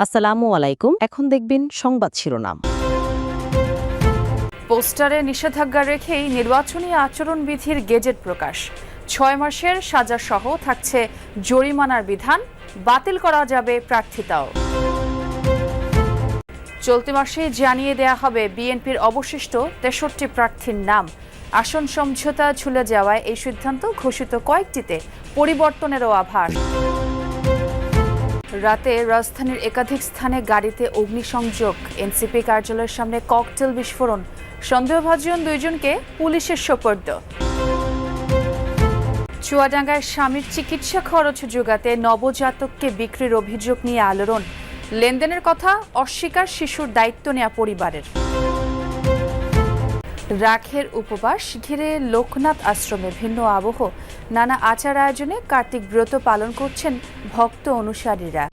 আসসালামু আলাইকুম। এখন দেখবেন সংবাদ শিরোনাম। পোস্টারে নিষেধাজ্ঞা রেখেই নির্বাচনী আচরণবিধির গেজেট প্রকাশ। 6 মাসের সাজাসহ থাকছে জরিমানার বিধান, বাতিল করা যাবে প্রার্থিতাও। চলতি মাসে জানিয়ে দেয়া হবে বিএনপির অবশিষ্ট 63 প্রার্থীর নাম। আসন সমঝোতা ঝুলে যাওয়ায় এই সিদ্ধান্ত, ঘোষিত কয়েকটিতে পরিবর্তনেরও আভাস। রাতে রাজধানীর একাধিক স্থানে গাড়িতে অগ্নিসংযোগ, এনসিপি কার্যালয়ের সামনে ককটেল বিস্ফোরণ, সন্দেহভাজন 2 জনকে পুলিশের সোপর্দ। চুয়াডাঙ্গায় স্বামীর চিকিৎসা খরচ জোগাতে নবজাতককে বিক্রির অভিযোগ নিয়ে আলোড়ন, লেনদেনের কথা অস্বীকার শিশুর দায়িত্ব নেওয়া পরিবারের। রাখের উপবাস ঘিরে লোকনাথ আশ্রমে ভিন্ন আবহ, নানা আচার আয়োজনে কার্তিক ব্রত পালন করছেন ভক্ত অনুসারীরা।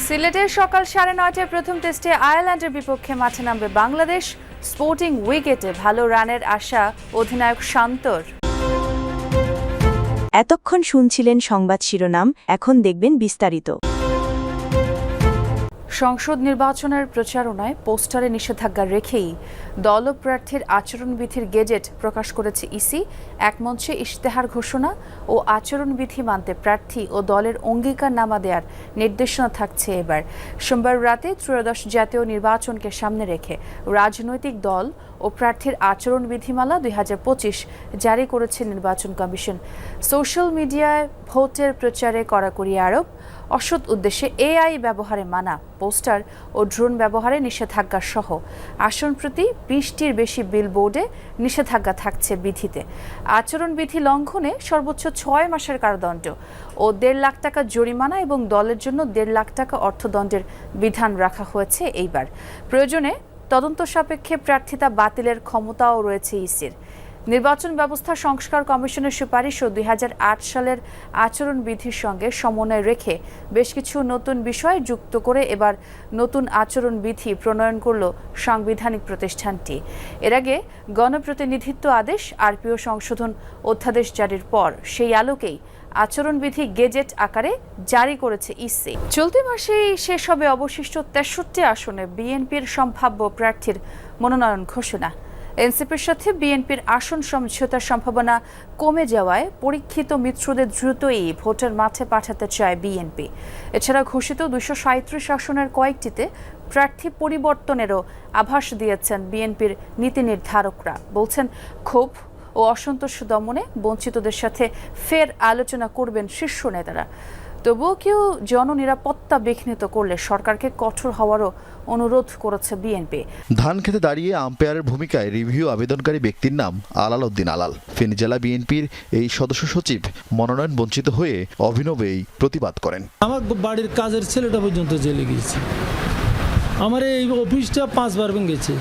সিলেটে সকাল 9:30টায় প্রথম টেস্টে আয়ারল্যান্ডের বিপক্ষে মাঠে নামবে বাংলাদেশ। স্পোর্টিং উইকেটে ভালো রানের আশা অধিনায়ক শান্তর। এতক্ষণ শুনছিলেন সংবাদ শিরোনাম, এখন দেখবেন বিস্তারিত। সংসদ নির্বাচনের প্রচারণায় পোস্টারে নিষেধাজ্ঞা রেখেই দল ও প্রার্থীর আচরণবিধির গেজেট প্রকাশ করেছে ইসি। এক মঞ্চে ইশতেহার ঘোষণা ও আচরণবিধি মানতে প্রার্থী ও দলের অঙ্গীকারনামা দেওয়ার নির্দেশনা থাকছে এবার। সোমবার রাতে ত্রয়োদশ জাতীয় নির্বাচনকে সামনে রেখে রাজনৈতিক দল ও প্রার্থীর আচরণবিধিমালা 2025 জারি করেছে নির্বাচন কমিশন। সোশ্যাল মিডিয়ায় ভোটের প্রচারে কড়াকড়ি আরোপ, অসৎ উদ্দেশ্যে এআই ব্যবহারে মানা, পোস্টার ও ড্রোন ব্যবহারে নিষেধাজ্ঞা সহ আসন প্রতি 20টির বেশি বিলবোর্ডে নিষেধাজ্ঞা থাকছে বিধিতে। আচরণবিধি লঙ্ঘনে সর্বোচ্চ 6 মাসের কারাদণ্ড ও 1.5 লাখ টাকা জরিমানা এবং দলের জন্য 1.5 লাখ টাকা অর্থদণ্ডের বিধান রাখা হয়েছে এইবার। প্রয়োজনে তদন্ত সাপেক্ষে প্রার্থিতা বাতিলের ক্ষমতাও রয়েছে ইসির। নির্বাচন ব্যবস্থা সংস্কার কমিশনের সুপারিশ ও 2008 সালের আচরণবিধির সঙ্গে সমন্বয় রেখে বেশ কিছু নতুন বিষয় যুক্ত করে এবার নতুন আচরণবিধি প্রণয়ন করল সাংবিধানিক প্রতিষ্ঠানটি। এর আগে গণপ্রতিনিধিত্ব আদেশ, আরপিও সংশোধন অধ্যাদেশ জারির পর সেই আলোকেই আচরণবিধি গেজেট আকারে জারি করেছে ইসি। চলতি মাসেই শেষ হবে অবশিষ্ট 63 আসনে বিএনপির সম্ভাব্য প্রার্থীর মনোনয়ন ঘোষণা। এনসিপির সাথে বিএনপির আসন সমঝোতার সম্ভাবনা কমে যাওয়ায় পরীক্ষিত মিত্রদের দ্রুতই ভোটের মাঠে পাঠাতে চায় বিএনপি। এছাড়া ঘোষিত 237 আসনের কয়েকটিতে প্রার্থী পরিবর্তনেরও আভাস দিয়েছেন বিএনপির নীতি নির্ধারকরা। বলছেন, ক্ষোভ ও অসন্তোষ দমনে বঞ্চিতদের সাথে ফের আলোচনা করবেন শীর্ষ নেতারা। তবুও কেউ জননিরাপত্তা বিঘ্নিত করলে সরকারকে কঠোর হওয়ারও অনুরোধ করেছে বিএনপি। ধান খেতে দাঁড়িয়ে আম্পায়ারের ভূমিকায় রিভিউ আবেদনকারী ব্যক্তির নাম আলাল উদ্দিন আলাল। ফেনী জেলা বিএনপির এই সদস্য সচিব মনোনয়ন বঞ্চিত হয়ে অভিনবেই প্রতিবাদ করেন। আমার বাড়ির কাজের ছেলেটা পর্যন্ত জেলে গিয়েছে। আমার এই অফিসটা 5 বার ভেঙেছে,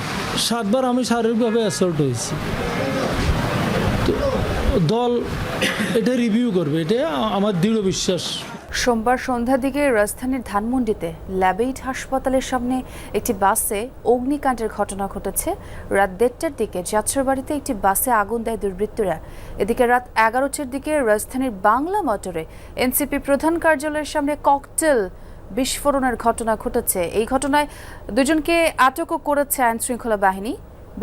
7 বার আমি শারীরিকভাবে অ্যাসল্ট হয়েছি। দল এটা রিভিউ করবে, এটা আমার দৃঢ় বিশ্বাস। সোমবার সন্ধ্যার দিকে রাজধানীর ধানমন্ডিতে ল্যাবেইড হাসপাতালের সামনে একটি বাসে অগ্নিকাণ্ডের ঘটনা ঘটেছে। রাত 1:30টার দিকে যাত্রাবাড়িতে একটি বাসে আগুন দেয় দুর্বৃত্তরা। এদিকে রাত 11টার দিকে রাজধানীর বাংলা মোটরে এনসিপি প্রধান কার্যালয়ের সামনে ককটেল বিস্ফোরণের ঘটনা ঘটেছে। এই ঘটনায় 2 জনকে আটকও করেছে আইনশৃঙ্খলা বাহিনী।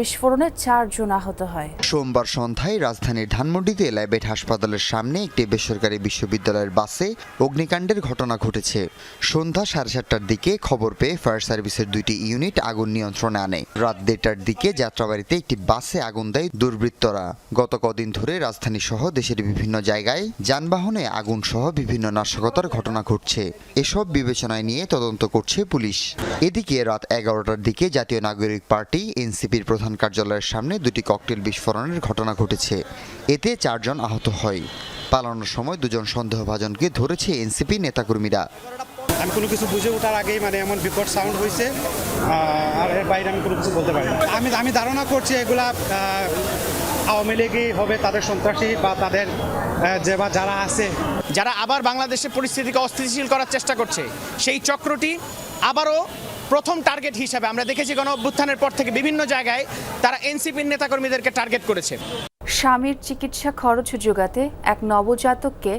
বিস্ফোরণে 4 জন আহত হয়। সোমবার সন্ধ্যায় রাজধানীর ধানমন্ডিতে ল্যাবেট হাসপাতালের সামনে একটি বেসরকারি বিশ্ববিদ্যালয়ের বাসে অগ্নিকাণ্ডের ঘটনা ঘটেছে। সন্ধ্যা 7:30টার দিকে খবর পেয়ে ফায়ার সার্ভিসের 2টি ইউনিট আগুন নিয়ন্ত্রণে আনে। রাত 1:30টার দিকে যাত্রাবাড়িতে একটি বাসে আগুন দেয় দুর্বৃত্তরা। গত কদিন ধরে রাজধানী সহ দেশের বিভিন্ন জায়গায় যানবাহনে আগুন সহ বিভিন্ন নাশকতার ঘটনা ঘটছে। এসব বিবেচনায় নিয়ে তদন্ত করছে পুলিশ। এদিকে রাত 11টার দিকে জাতীয় নাগরিক পার্টি এনসিপির প্রধান কার্যালয়ের সামনে 2টি ককটেল বিস্ফোরণের ঘটনা ঘটেছে। এতে 4 জন আহত হয়। পালানোর সময় 2 জন সন্দেহভাজনকে ধরেছে এনসিপি নেতাকর্মীরা। আমি কোনো কিছু বুঝে ওঠার আগেই এমন বিকট সাউন্ড হয়েছে, আর এর বাইরে আমি কোনো কিছু বলতে পারি না। আমি ধারণা করছি এগুলা আওয়ামী লীগই হবে, তাদের সন্ত্রাসী বা তাদের যারা আছে, যারা আবার বাংলাদেশের পরিস্থিতিকে অস্থিতিশীল করার চেষ্টা করছে, সেই চক্রটি আবারও প্রথম টার্গেট হিসাবে আমরা দেখেছি গণ অভ্যুত্থানের পর থেকে বিভিন্ন জায়গায় তারা এনসিপির নেতাকর্মীদেরকে টার্গেট করেছে। স্বামীর চিকিৎসা খরচ জোগাতে এক নবজাতককে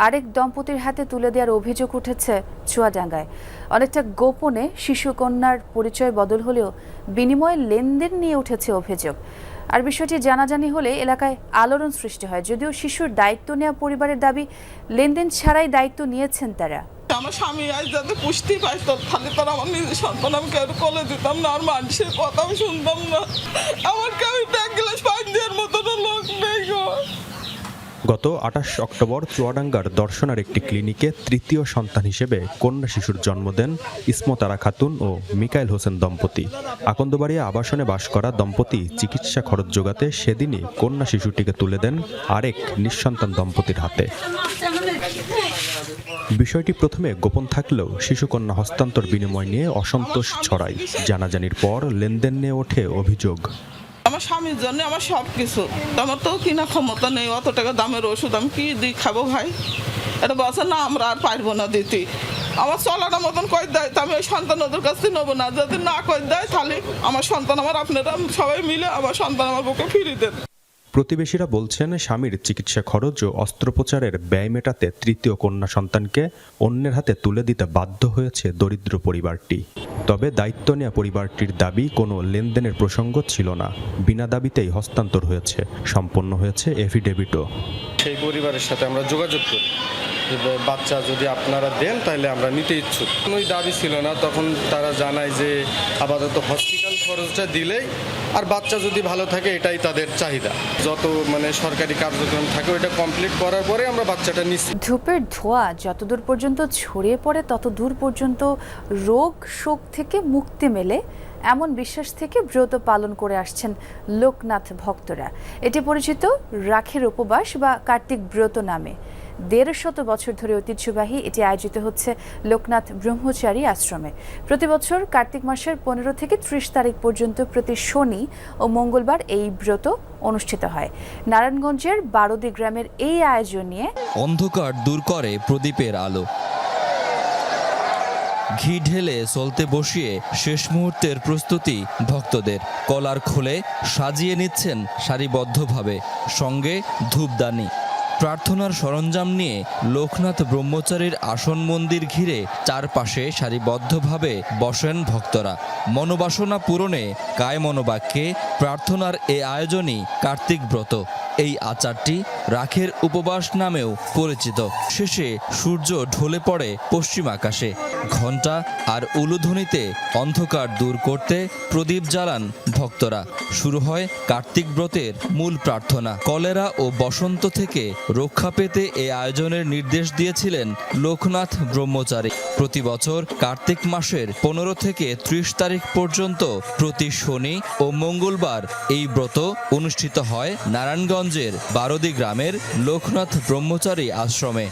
আরেক দম্পতির হাতে তুলে দেওয়ার অভিযোগ উঠেছে চুয়াডাঙ্গায়। অনেকটা গোপনে শিশুকন্যার পরিচয় বদল হলেও বিনিময়ে লেনদেন নিয়ে উঠেছে অভিযোগ। আর বিষয়টি জানাজানি হলে এলাকায় আলোড়ন সৃষ্টি হয়। যদিও শিশুর দায়িত্ব নেওয়া পরিবারের দাবি, লেনদেন ছাড়াই দায়িত্ব নিয়েছেন তারা। আমার স্বামী আজ যাতে পুষ্টি পাইতো, খালি তার আমার নিজের সন্তান আমি কেউ কোলে দিতাম না, আর মানুষের কথাও শুনতাম না। আমার কেউ এক গ্লাস পানি দেওয়ার মতন লোক নেই গো। গত 28 অক্টোবর চুয়াডাঙ্গার দর্শনার একটি ক্লিনিকে তৃতীয় সন্তান হিসেবে কন্যা শিশুর জন্ম দেন ইসমতারা খাতুন ও মিকাইল হোসেন দম্পতি। আকন্দবাড়িয়া আবাসনে বাস করা দম্পতি চিকিৎসা খরচ জোগাতে সেদিনই কন্যা শিশুটিকে তুলে দেন আরেক নিঃসন্তান দম্পতির হাতে। বিষয়টি প্রথমে গোপন থাকলেও শিশুকন্যা হস্তান্তর বিনিময় নিয়ে অসন্তোষ ছড়ায়। জানাজানির পর লেনদেন নিয়ে ওঠে অভিযোগ। আমার স্বামীর জন্য আমার সব কিছু, আমার তো কিনা ক্ষমতা নেই, অত টাকা দামের ওষুধ আমি কি দিই খাবো ভাই? এটা বলছে না আমরা আর পারবো না দিতে, আমার চলাটা মতন কই দেয়, তো আমি ওই সন্তান ওদের কাছ থেকে নেবো না। যদি না কই দেয় তাহলে আমার সন্তান আমার আপনারা সবাই মিলে আমার সন্তান আমার বুকে ফিরিয়ে দেন। প্রতিবেশীরা বলছেন, স্বামীর চিকিৎসা খরচ ও অস্ত্রোপচারের ব্যয় মেটাতে তৃতীয় কন্যা সন্তানকে অন্যের হাতে তুলে দিতে বাধ্য হয়েছে দরিদ্র পরিবারটি। তবে দায়িত্ব নেওয়া পরিবারটির দাবি, কোনো লেনদেনের প্রসঙ্গ ছিল না, বিনা দাবিতেই হস্তান্তর হয়েছে। সম্পন্ন হয়েছে এফিডেভিটও। সেই পরিবারের সাথে আমরা যোগাযোগ করি, বাচ্চা যদি আপনারা দেন তাহলে আমরা নিতে ইচ্ছুক। কোনোই দাবি ছিল না। তখন তারা জানায় যে আপাতত হসপিটাল খরচটা দিলেই আর বাচ্চা যদি ভালো থাকে এটাই তাদের চাহিদা। যত সরকারি কার্যক্রম থাকে ওইটা কমপ্লিট করার পরে আমরা বাচ্চাটা নিচ্ছি। ধূপের ধোঁয়া যতদূর পর্যন্ত ছড়িয়ে পড়ে তত দূর পর্যন্ত রোগ শোক থেকে মুক্তি মেলে, এমন বিশ্বাস থেকে ব্রত পালন করে আসছেন লোকনাথ ভক্তরা। এটি পরিচিত রাখের উপবাস বা কার্তিক ব্রত নামে। ১৫০ বছর ধরে ঐতিহ্যবাহী এটি আয়োজিত হচ্ছে লোকনাথ ব্রহ্মচারী আশ্রমে। প্রতি বছর কার্তিক মাসের ১৫ থেকে ৩০ তারিখ পর্যন্ত প্রতি শনি ও মঙ্গলবার এই ব্রত অনুষ্ঠিত হয়। নারায়ণগঞ্জের বারোদি গ্রামের এই আয়োজন নিয়ে অন্ধকার দূর করে প্রদীপের আলো, ঘি ঢেলে চলতে বসিয়ে শেষ মুহূর্তের প্রস্তুতি ভক্তদের। কলার খোলে সাজিয়ে নিচ্ছেন সারিবদ্ধভাবে, সঙ্গে ধূপদানি। প্রার্থনার সরঞ্জাম নিয়ে লোকনাথ ব্রহ্মচারীর আসন মন্দির ঘিরে চারপাশে সারিবদ্ধভাবে বসেন ভক্তরা। মনোবাসনা পূরণে কায়-মনোবাক্যে প্রার্থনার এ আয়োজনই কার্তিক ব্রত। এই আচারটি রাখের উপবাস নামেও পরিচিত। শেষে সূর্য ঢলে পড়ে পশ্চিম আকাশে। ঘণ্টা আর উলুধ্বনিতে অন্ধকার দূর করতে প্রদীপ জ্বালান ভক্তরা। শুরু হয় কার্তিক ব্রতের মূল প্রার্থনা। কলেরা ও বসন্ত থেকে রক্ষা পেতে এ আয়োজনের নির্দেশ দিয়েছিলেন লোকনাথ ব্রহ্মচারী। প্রতি বছর কার্তিক মাসের ১৫ থেকে ৩০ তারিখ পর্যন্ত প্রতি শনি ও মঙ্গলবার এই ব্রত অনুষ্ঠিত হয় নারায়ণগঞ্জের বারোদি গ্রামের লোকনাথ ব্রহ্মচারী আশ্রমে।